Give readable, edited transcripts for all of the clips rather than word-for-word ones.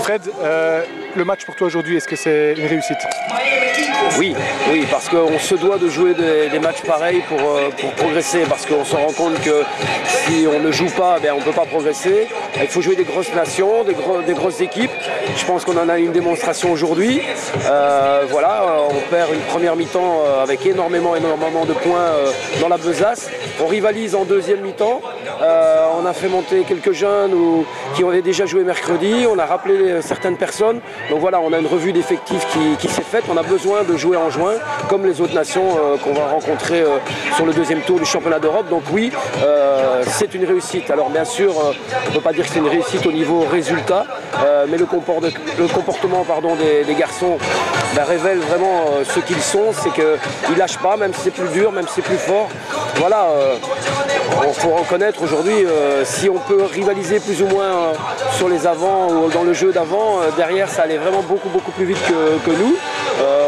Fred, le match pour toi aujourd'hui, est-ce que c'est une réussite? Oui, parce qu'on se doit de jouer des matchs pareils pour progresser, parce qu'on se rend compte que si on ne joue pas, on ne peut pas progresser. Il faut jouer des grosses nations, des grosses équipes. Je pense qu'on en a une démonstration aujourd'hui. On perd une première mi-temps avec énormément de points dans la besace. On rivalise en deuxième mi-temps. On a fait monter quelques jeunes qui avaient déjà joué mercredi. On a rappelé certaines personnes. Donc voilà, on a une revue d'effectifs qui s'est faite. On a besoin de jouer en juin, comme les autres nations qu'on va rencontrer sur le deuxième tour du championnat d'Europe. Donc oui, c'est une réussite. Alors bien sûr, on ne peut pas dire que c'est une réussite au niveau résultat, mais le comportement des garçons révèle vraiment ce qu'ils sont. C'est qu'ils ne lâchent pas, même si c'est plus dur, même si c'est plus fort. Voilà, il faut reconnaître aujourd'hui, si on peut rivaliser plus ou moins sur les avants ou dans le jeu d'avant, derrière ça allait vraiment beaucoup plus vite que nous.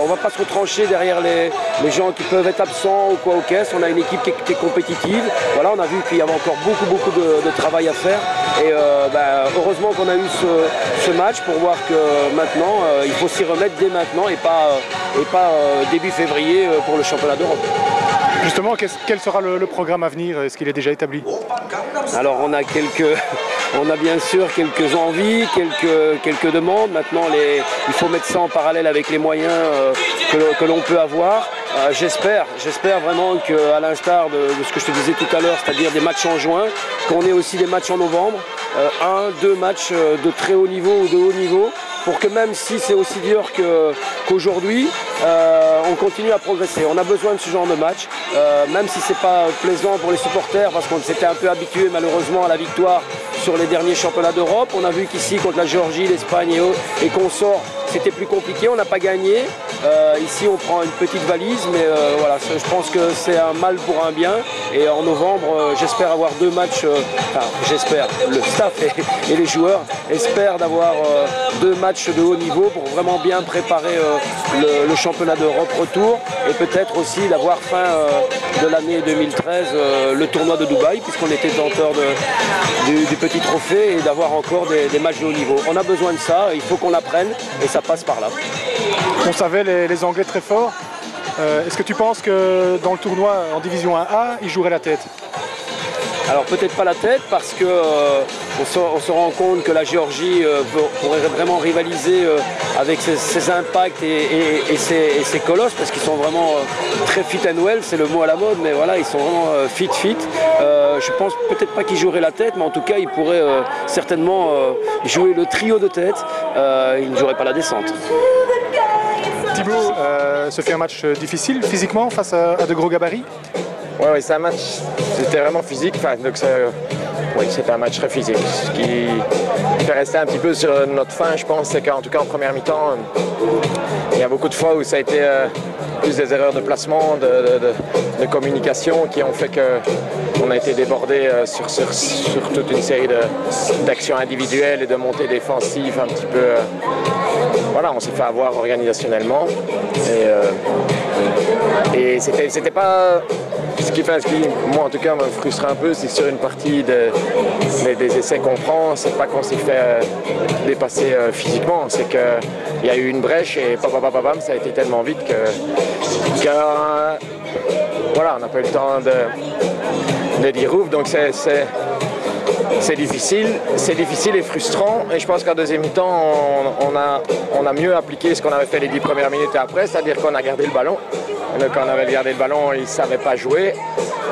On ne va pas se retrancher derrière les gens qui peuvent être absents ou quoi aux caisses. On a une équipe qui est compétitive. Voilà, on a vu qu'il y avait encore beaucoup de travail à faire. Et heureusement qu'on a eu ce match pour voir que maintenant, il faut s'y remettre dès maintenant et pas début février pour le championnat d'Europe. Justement, quel sera le programme à venir? Est-ce qu'il est déjà établi? Alors on a bien sûr quelques envies, quelques demandes. Maintenant, il faut mettre ça en parallèle avec les moyens que l'on peut avoir. J'espère vraiment qu'à l'instar de ce que je te disais tout à l'heure, c'est-à-dire des matchs en juin, qu'on ait aussi des matchs en novembre, 2 matchs de très haut niveau ou de haut niveau, pour que même si c'est aussi dur qu'aujourd'hui, on continue à progresser. On a besoin de ce genre de match, même si c'est pas plaisant pour les supporters, parce qu'on s'était un peu habitué malheureusement à la victoire sur les derniers championnats d'Europe. On a vu qu'ici, contre la Géorgie, l'Espagne et qu'on sort, c'était plus compliqué, on n'a pas gagné. Ici, on prend une petite valise, mais voilà, je pense que c'est un mal pour un bien. Et en novembre, j'espère avoir 2 matchs, j'espère, le staff et les joueurs espèrent d'avoir 2 matchs de haut niveau pour vraiment bien préparer le championnat d'Europe retour, et peut-être aussi d'avoir fin de l'année 2013 le tournoi de Dubaï, puisqu'on était détenteur du petit trophée, et d'avoir encore des matchs de haut niveau. On a besoin de ça, il faut qu'on l'apprenne, et ça passe par là. On savait les Anglais très forts. Est-ce que tu penses que dans le tournoi en division 1A, ils joueraient la tête? Alors peut-être pas la tête, parce que on se rend compte que la Géorgie pourrait vraiment rivaliser avec ses impacts et ses colosses, parce qu'ils sont vraiment très fit and well, c'est le mot à la mode, mais voilà, ils sont vraiment fit. Je pense peut-être pas qu'ils joueraient la tête, mais en tout cas ils pourraient certainement jouer le trio de tête. Ils ne joueraient pas la descente. Thibaut, ce fait un match difficile physiquement face à de gros gabarits? Oui, c'est un match, c'était vraiment physique, c'était un match très physique. Ce qui fait rester un petit peu sur notre fin, je pense, c'est qu'en tout cas en première mi-temps, il y a beaucoup de fois où ça a été plus des erreurs de placement, de communication qui ont fait qu'on a été débordé sur toute une série d'actions individuelles et de montées défensives un petit peu. Voilà, on s'est fait avoir organisationnellement. Et c'était pas... Ce qui, moi en tout cas, me frustre un peu, c'est que sur une partie des essais qu'on prend, c'est pas qu'on s'est fait dépasser physiquement, c'est qu'il y a eu une brèche et bam, ça a été tellement vite que voilà, on n'a pas eu le temps de dire ouf, donc c'est difficile et frustrant, et je pense qu'en deuxième mi-temps, on a mieux appliqué ce qu'on avait fait les 10 premières minutes après, c'est-à-dire qu'on a gardé le ballon. Quand on avait gardé le ballon, ils ne savaient pas jouer.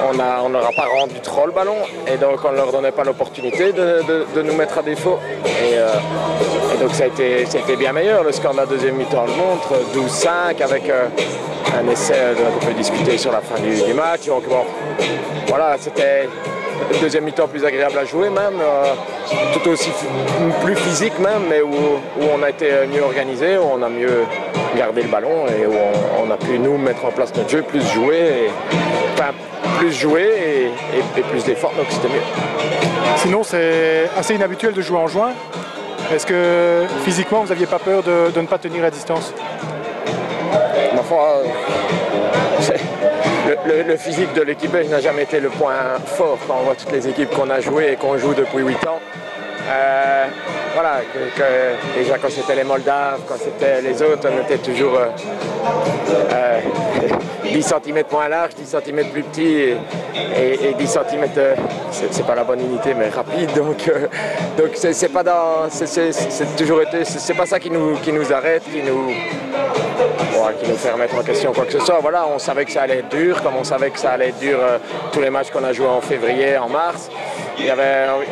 On n'aura pas rendu trop le ballon, et donc on ne leur donnait pas l'opportunité de nous mettre à défaut. Et donc ça a été bien meilleur. Le score de la deuxième mi-temps le montre, 12-5 avec un essai qu'on peut discuter sur la fin du match. Donc bon, voilà, c'était une deuxième mi-temps plus agréable à jouer même, tout aussi plus physique même, mais où on a été mieux organisé, où on a mieux gardé le ballon et où on a pu nous mettre en place notre jeu, plus jouer et plus d'efforts, donc c'était mieux. Sinon, c'est assez inhabituel de jouer en juin. Est-ce que physiquement, vous n'aviez pas peur de ne pas tenir la distance? Ma foi, le physique de l'équipage n'a jamais été le point fort quand on voit toutes les équipes qu'on a jouées et qu'on joue depuis 8 ans. Voilà, déjà quand c'était les Moldaves, quand c'était les autres, on était toujours 10 cm moins large, 10 cm plus petit et 10 cm, c'est pas la bonne unité, mais rapide. Donc c'est pas dans, c'est toujours été, c'est pas ça qui nous arrête, qui nous fait remettre en question quoi que ce soit. Voilà, on savait que ça allait être dur, comme on savait que ça allait être dur tous les matchs qu'on a joués en février, en mars.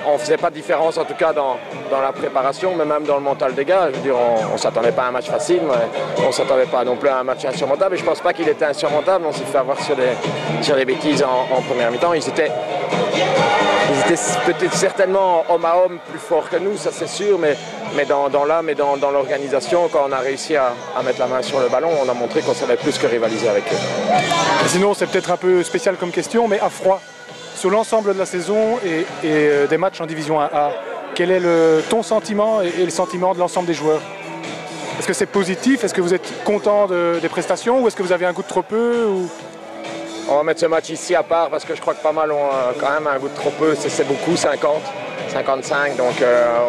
On ne faisait pas de différence en tout cas dans la préparation, mais même dans le mental des gars. Je veux dire, on ne s'attendait pas à un match facile, mais on ne s'attendait pas non plus à un match insurmontable. Et je ne pense pas qu'il était insurmontable. On s'est fait avoir sur des bêtises en première mi-temps. Ils étaient peut-être certainement homme à homme plus forts que nous, ça c'est sûr, mais dans l'âme et dans l'organisation, quand on a réussi à mettre la main sur le ballon, on a montré qu'on savait plus que rivaliser avec eux. Sinon, c'est peut-être un peu spécial comme question, mais à froid, sur l'ensemble de la saison et des matchs en Division 1A, quel est ton sentiment et le sentiment de l'ensemble des joueurs? Est-ce que c'est positif? Est-ce que vous êtes content des prestations ou est-ce que vous avez un goût de trop peu ou... On va mettre ce match ici à part parce que je crois que pas mal ont quand même un goût de trop peu, c'est beaucoup, 50, 55, donc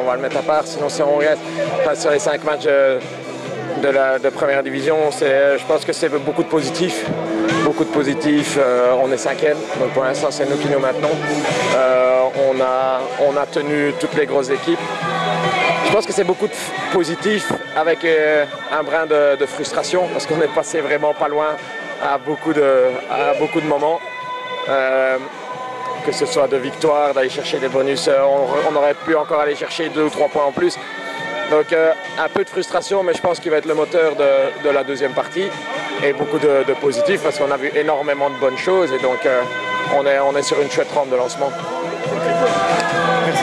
on va le mettre à part. Sinon si on reste sur les 5 matchs de première division, je pense que c'est beaucoup de positifs. Beaucoup de positifs, on est 5e, donc pour l'instant c'est nous qui nous maintenons. On a tenu toutes les grosses équipes. Je pense que c'est beaucoup de positifs avec un brin de frustration parce qu'on est passé vraiment pas loin à beaucoup de moments. Que ce soit de victoire, d'aller chercher des bonus, on aurait pu encore aller chercher 2 ou 3 points en plus. Donc un peu de frustration, mais je pense qu'il va être le moteur de la deuxième partie. Et beaucoup de positifs parce qu'on a vu énormément de bonnes choses et donc on est sur une chouette rampe de lancement.